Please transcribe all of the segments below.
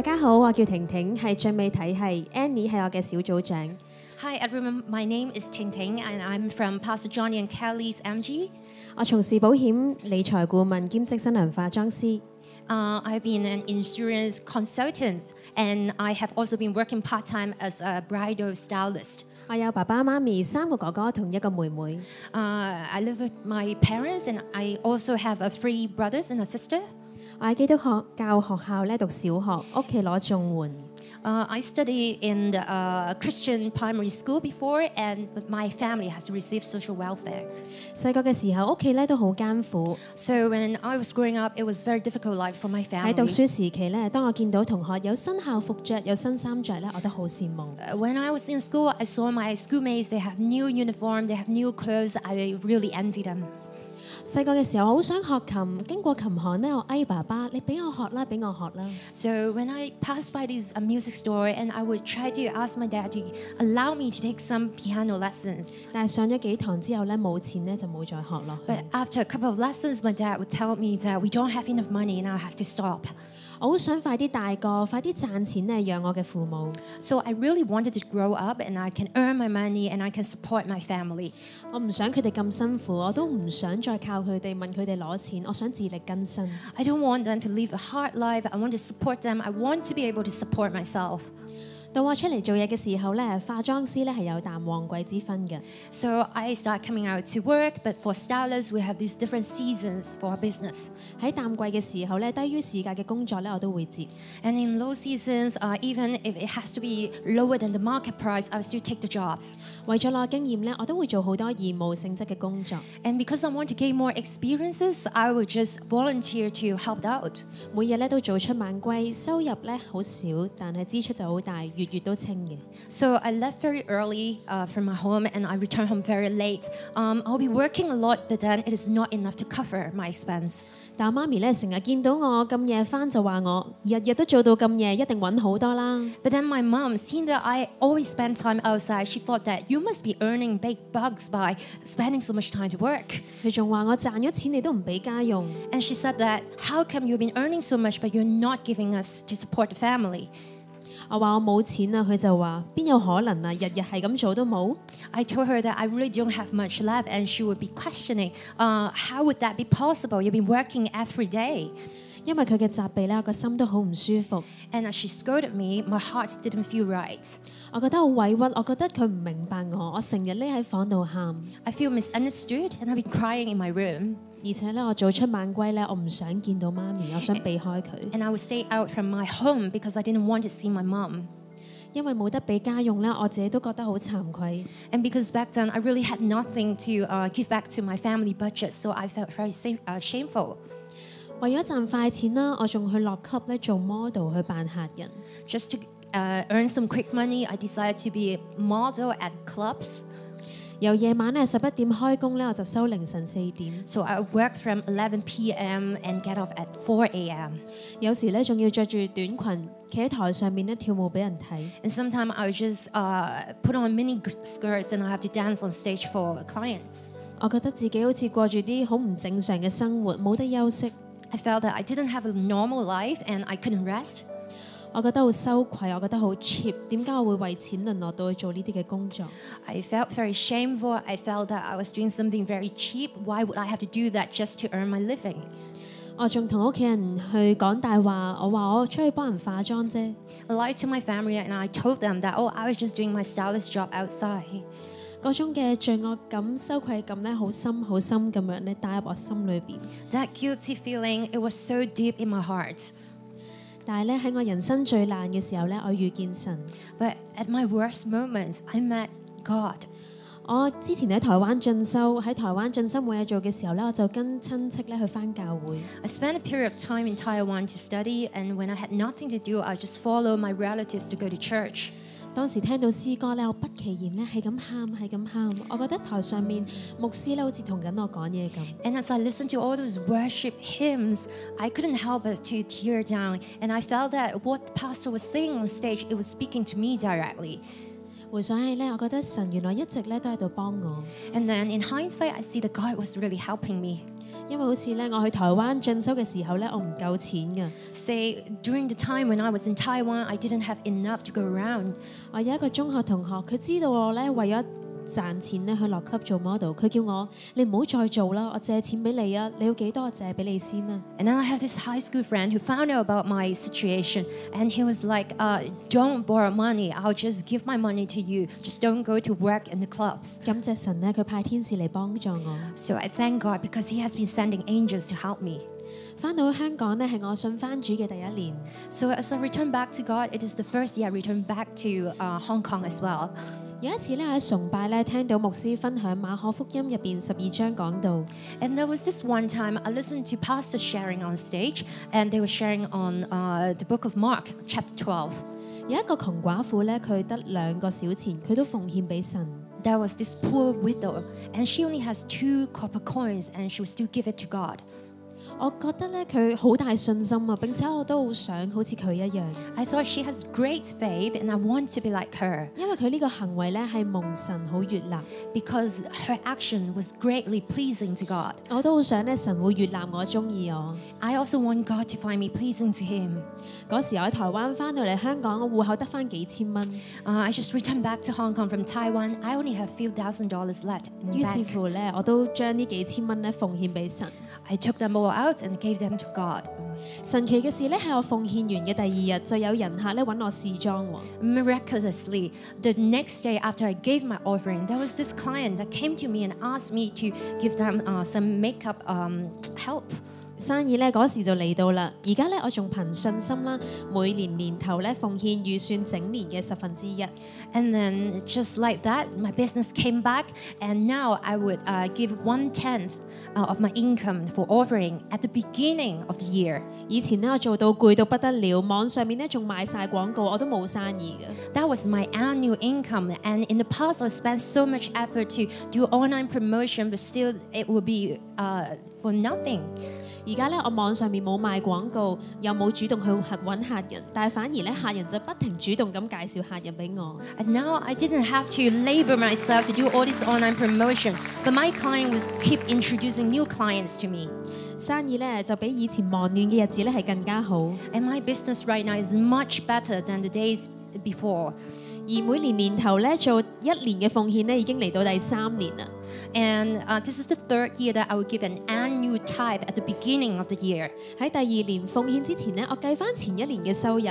大家好，我叫婷婷，係最美體系 Annie 係我嘅小組長。Hi everyone, my name is Ting Ting and I'm from Pastor Johnny and Kelly's MG. 我從事保險理財顧問兼職新娘化妝師。I've been an insurance consultant and I have also been working part-time as a bridal stylist. 我有爸爸媽咪3個哥哥同1個妹妹。I live with my parents and I also have 3 brothers and a sister. 我喺基督教學校咧讀小學，屋企攞綜援。I studied in the Christian primary school before, but my family has received social welfare. 細個嘅時候，屋企咧都好艱苦。So when I was growing up, it was very difficult life for my family. 喺讀書時期咧，當我見到同學有新校服着、有新衫着咧，我都好羨慕。When I was in school, I saw my schoolmates. They have new uniform, they have new clothes. I really envy them. 細個嘅時候好想學琴，經過琴行咧，我嗌爸爸：你俾我學啦，俾我學啦。So when I passed by this music store, and I would try to ask my dad to allow me to take some piano lessons. 但係上咗幾堂之後咧，冇錢咧就冇再學落去。 But after a couple of lessons, my dad would tell me that we don't have enough money, and I have to stop. 我好想快啲大個，快啲賺錢咧，養我嘅父母。So I really wanted to grow up, and I can earn my money, and I can support my family. 我唔想佢哋咁辛苦，我都唔想再靠佢哋問佢哋攞錢，我想自力更生。I don't want them to live a hard life. I want to support them. I want to be able to support myself. 到我出嚟做嘢嘅時候咧，化妝師咧係有淡旺季之分嘅。So I start coming out to work, but for stylists, we have these different seasons for our business. 喺淡季嘅時候咧，低於市價嘅工作咧，我都會接。And in low seasons, even if it has to be lower than the market price, I will still take the jobs. 為咗攞經驗咧，我都會做好多義務性質嘅工作。And because I want to gain more experiences, I will just volunteer to help out. 每日咧都早出晚歸，收入咧好少，但係支出就好大，月都清嘅。So I left very early from my home and I returned home very late. I'll be working a lot, but then it is not enough to cover my expense. 但媽咪咧成日見到我咁夜返就話我日日都做到咁夜，一定揾好多啦。But then my mom, seeing that I always spend time outside, she thought that you must be earning big bucks by spending so much time to work. 佢仲話我賺咗錢你都唔俾家用。And she said that, how come you've been earning so much, but you're not giving us to support the family? 我話我冇錢啊，佢就話邊有可能啊，日日係咁做都冇。I told her that I really don't have much left, and she would be questioning, how would that be possible? You've been working every day. 因為佢嘅責備咧，我個心都好唔舒服。And as she scolded me, my heart didn't feel right. 我覺得好委屈，我覺得佢唔明白我，我成日匿喺房度喊。I feel misunderstood, and I've been crying in my room. 而且咧，我早出晚歸咧，我唔想見到媽咪，我想避開佢。And I would stay out from my home because I didn't want to see my mom. 因為冇得俾家用咧，我自己都覺得好慚愧。And because back then I really had nothing to give back to my family budget, so I felt very shameful. 為咗賺快錢啦，我仲去落 club 咧做 model 去扮客人。Just to earn some quick money, I decided to be a model at clubs. 由夜晚咧11點開工咧，我就收凌晨4點。So I work from 11 p.m. and get off at 4 a.m. 有時咧仲要着住短裙，企喺台上面咧跳舞俾人睇。And sometimes I would just put on mini skirts and I have to dance on stage for clients. 我覺得自己好似過住啲好唔正常嘅生活，冇得休息。I felt that I didn't have a normal life and I couldn't rest. 我覺得好羞愧，我覺得好 cheap。點解我會為錢淪落到去做呢啲嘅工作 I felt very shameful. I felt that I was doing something very cheap. Why would I have to do that just to earn my living? 我仲同屋企人去講大話，我話我出去幫人化妝啫。I lied to my family and I told them that, I was just doing my stylist job outside. 嗰種嘅罪惡感、羞愧感咧，好深好深咁樣咧打入我心裏邊。That guilty feeling, it was so deep in my heart. 但係咧喺我人生最難嘅時候咧，我遇見神。But at my worst moments, I met God. 我之前喺台灣進修，喺台灣進修冇嘢做嘅時候咧，我就跟親戚咧去返教會。I spent a period of time in Taiwan to study, and when I had nothing to do, I just followed my relatives to go to church. 當時聽到詩歌咧，我不其然咧係咁喊，係咁喊。我覺得台上面牧師咧好似同緊我講嘢咁。And as I listened to all those worship hymns, I couldn't help but to tear down. And I felt that what the pastor was saying on stage, it was speaking to me directly. 回想起咧，我覺得神原來一直咧都喺度幫我。And then in hindsight, I see that God was really helping me. 因為好似咧我去台灣進修嘅時候咧，我唔夠錢㗎。Say, during the time when I was in Taiwan, I didn't have enough to go around. 我有一個中學同學，佢知道我咧為咗賺錢咧去落 club 做 model，佢叫我你唔好再做啦，我借錢俾你啊，你要幾多我借俾你先啊。And then I have this high school friend who found out about my situation, and he was like, "Don't borrow money. I'll just give my money to you. Just don't go to work in the clubs." 感謝神咧，佢派天使嚟幫助我。So I thank God because He has been sending angels to help me. 翻到香港咧，係我信翻主嘅第一年。So as I return back to God, it is the first year I return back to Hong Kong as well. 有一次咧喺崇拜咧聽到牧師分享馬可福音入邊12章講到， And there was this one time I listened to pastors sharing on stage, and they were sharing on the book of Mark, chapter 12. 有一個窮寡婦咧，佢得2個小錢，佢都奉獻俾神。There was this poor widow, and she only has 2 copper coins, and she would still give it to God. 我覺得咧佢好大信心啊，並且我都好想好似佢一樣。I thought she has great faith, and I want to be like her. 因為佢呢個行為咧係蒙神好悅納， Because her action was greatly pleasing to God. 我都好想咧神會悅納我，中意我。I also want God to find me pleasing to Him. 嗰時我喺台灣翻到嚟香港，我戶口得翻幾千蚊， I just returned back to Hong Kong from Taiwan. I only have few $1,000s left in 於 the 是 bank. 乎咧我都將呢幾千蚊咧奉獻俾神。 I took them all out and gave them to God. 神奇嘅事咧係我奉獻完嘅第2日，就有人客咧揾我試裝喎。Miraculously, the next day after I gave my offering, there was this client that came to me and asked me to give them some makeup help. 生意咧嗰時就嚟到啦，而家咧我仲憑信心啦，每年年頭咧奉獻預算整年嘅1/10。And then just like that, my business came back, and now I would give 1/10 of my income for offering at the beginning of the year. 以前咧我做到攰到不得了，網上面咧仲賣晒廣告，我都冇生意嘅。That was my annual income, and in the past I spent so much effort to do online promotion, but still it would be for nothing. 而家咧我網上面冇賣廣告，又冇主動去揾客人，但係反而咧客人就不停主動咁介紹客人俾我。And now I didn't have to labor myself to do all this online promotion, but my client was keep introducing new clients to me. 生意咧就比以前忙亂嘅日子咧係更加好。 And my business right now is much better than the days before. 而每年年頭咧做1年嘅奉獻咧已經嚟到第3年啦。 And this is the 3rd year that I will give an annual tithe at the beginning of the year. 喺第2年奉獻之前咧，我計翻前1年嘅收入，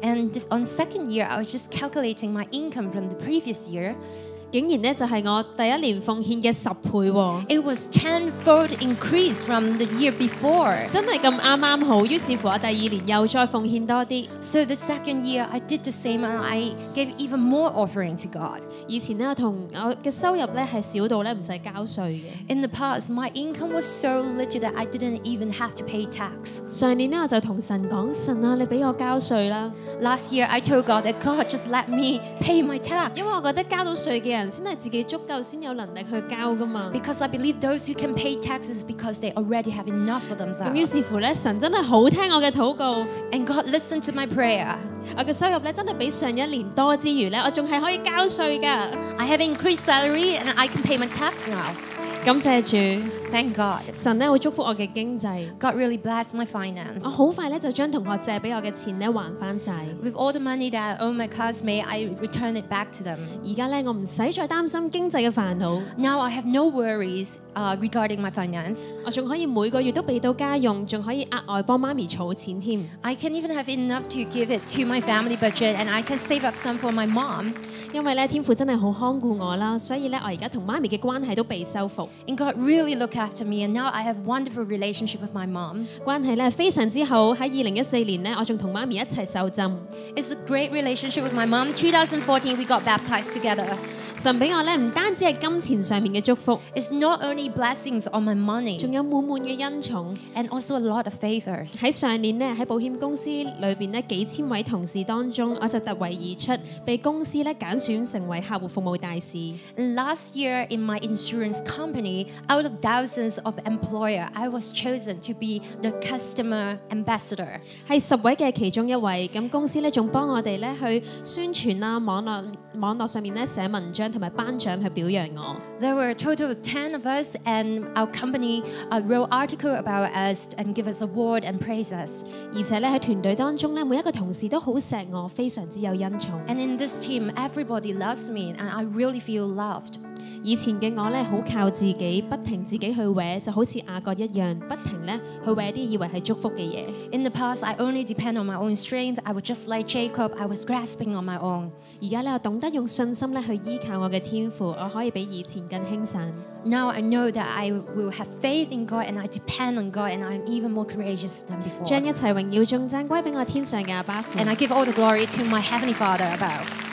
And on 2nd year, I was just calculating my income from the previous year. 竟然咧就係我第1年奉獻嘅10倍喎， It was 10-fold increase from the year before. 真係咁啱啱好。於是乎我第2年又再奉獻多啲。 So the 2nd year, I did the same, and I gave even more offering to God. 以前咧我嘅收入咧係少到咧唔使交稅嘅。 In the past, my income was so little that I didn't even have to pay tax. 上年咧我就同神講：神啊，你俾我交稅啦， Last year, I told God that God just let me pay my tax. 因為我覺得交到稅嘅人先係自己足夠，先有能力去交噶嘛。 Because I believe those who can pay taxes because they already have enough for 咁於 themselves. 是乎咧，神真係好聽我嘅禱告。 And God listened to my prayer. 我嘅收入咧真係比上1年多之餘咧，我仲係可以交稅㗎。 I have increased salary and I can pay my tax now. 感謝主， Thank God. 神咧會祝福我嘅經濟。 God really blessed my finance. 我好快咧就將同學借俾我嘅錢咧還翻晒。 With all the money that I owe my classmate, I return it back to them. 而家咧我唔使再擔心經濟嘅煩惱， Now I have no worries regarding my finance. 我仲可以每個月都俾到家用，仲可以額外幫媽咪儲錢添。 I can even have enough to give it to my family budget, and I can save up some for my mom. 因為咧天父真係好看顧我啦，所以咧我而家同媽咪嘅關係都被修復， And God really looked after me, and now I have wonderful relationship with my mom. 關係咧非常之好。喺2014年咧，我仲同媽咪一齊受浸。 It's a great relationship with my mom. 2014, we got baptized together. 神俾我咧唔單止係金錢上面嘅祝福， It's not only blessings on my money, 仲有滿滿嘅恩寵。 and also a lot of favors. 喺上年咧喺保險公司裏邊咧幾千位同事當中，我就突圍而出，被公司咧揀選成為客戶服務大使。And last year in my insurance company, out of thousands of employer, I was chosen to be the customer ambassador. 係10位嘅其中一位，咁公司咧仲幫我哋咧去宣傳啦，網絡上面咧寫文章同埋頒獎去表揚我。There were a total of 10 of us, and our company wrote article about us and give us award and praise us. 而且咧喺團隊當中咧，每一個同事都好錫我，非常之有恩寵。And in this team, everybody loves me, and I really feel loved. 以前嘅我咧好靠自己，不停自己去搲，就好似雅各一樣，不停咧去搲啲以為係祝福嘅嘢。In the past, I only depend on my own strength. I was just like Jacob. I was grasping on my own. 而家咧我懂得用信心咧去依靠我嘅天賦，我可以比以前更輕省。Now I know that I will have faith in God, and I depend on God, and I'm even more courageous than before. 將一切榮耀頌讚歸俾我天上嘅阿爸父。 And I give all the glory to my Heavenly Father above.